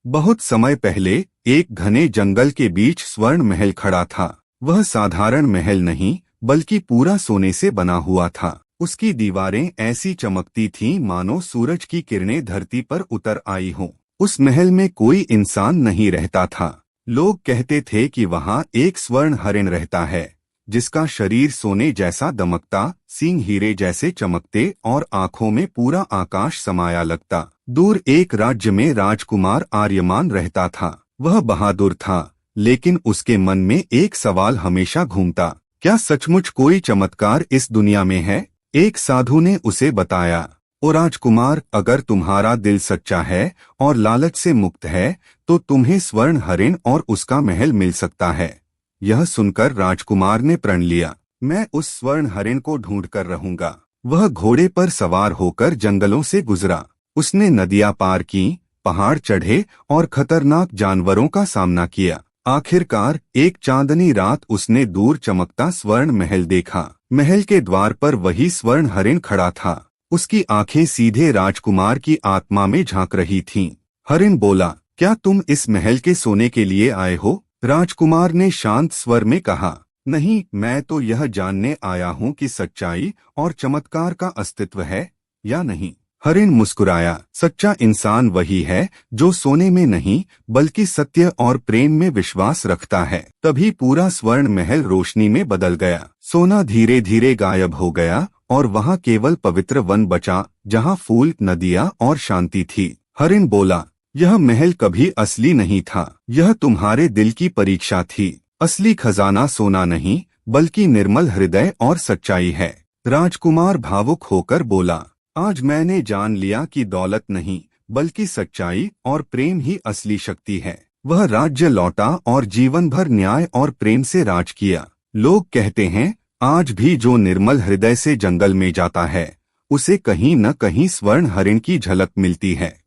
बहुत समय पहले एक घने जंगल के बीच स्वर्ण महल खड़ा था। वह साधारण महल नहीं बल्कि पूरा सोने से बना हुआ था। उसकी दीवारें ऐसी चमकती थीं मानो सूरज की किरणें धरती पर उतर आई हों। उस महल में कोई इंसान नहीं रहता था। लोग कहते थे कि वहाँ एक स्वर्ण हरिण रहता है, जिसका शरीर सोने जैसा दमकता, सींग हीरे जैसे चमकते और आंखों में पूरा आकाश समाया लगता। दूर एक राज्य में राजकुमार आर्यमान रहता था। वह बहादुर था, लेकिन उसके मन में एक सवाल हमेशा घूमता, क्या सचमुच कोई चमत्कार इस दुनिया में है? एक साधु ने उसे बताया, ओ राजकुमार, अगर तुम्हारा दिल सच्चा है और लालच से मुक्त है, तो तुम्हें स्वर्ण हरिण और उसका महल मिल सकता है। यह सुनकर राजकुमार ने प्रण लिया, मैं उस स्वर्ण हरिण को ढूंढ कर रहूंगा। वह घोड़े पर सवार होकर जंगलों से गुजरा। उसने नदियां पार की, पहाड़ चढ़े और खतरनाक जानवरों का सामना किया। आखिरकार एक चांदनी रात उसने दूर चमकता स्वर्ण महल देखा। महल के द्वार पर वही स्वर्ण हरिण खड़ा था। उसकी आंखें सीधे राजकुमार की आत्मा में झांक रही थीं। हरिण बोला, क्या तुम इस महल के सोने के लिए आए हो? राजकुमार ने शांत स्वर में कहा, नहीं, मैं तो यह जानने आया हूँ कि सच्चाई और चमत्कार का अस्तित्व है या नहीं। हरिण मुस्कुराया, सच्चा इंसान वही है जो सोने में नहीं बल्कि सत्य और प्रेम में विश्वास रखता है। तभी पूरा स्वर्ण महल रोशनी में बदल गया। सोना धीरे धीरे गायब हो गया और वहाँ केवल पवित्र वन बचा, जहाँ फूल, नदियाँ और शांति थी। हरिण बोला, यह महल कभी असली नहीं था, यह तुम्हारे दिल की परीक्षा थी। असली खजाना सोना नहीं बल्कि निर्मल हृदय और सच्चाई है। राजकुमार भावुक होकर बोला, आज मैंने जान लिया कि दौलत नहीं बल्कि सच्चाई और प्रेम ही असली शक्ति है। वह राज्य लौटा और जीवन भर न्याय और प्रेम से राज किया। लोग कहते हैं, आज भी जो निर्मल हृदय से जंगल में जाता है, उसे कहीं न कहीं स्वर्ण हरिण की झलक मिलती है।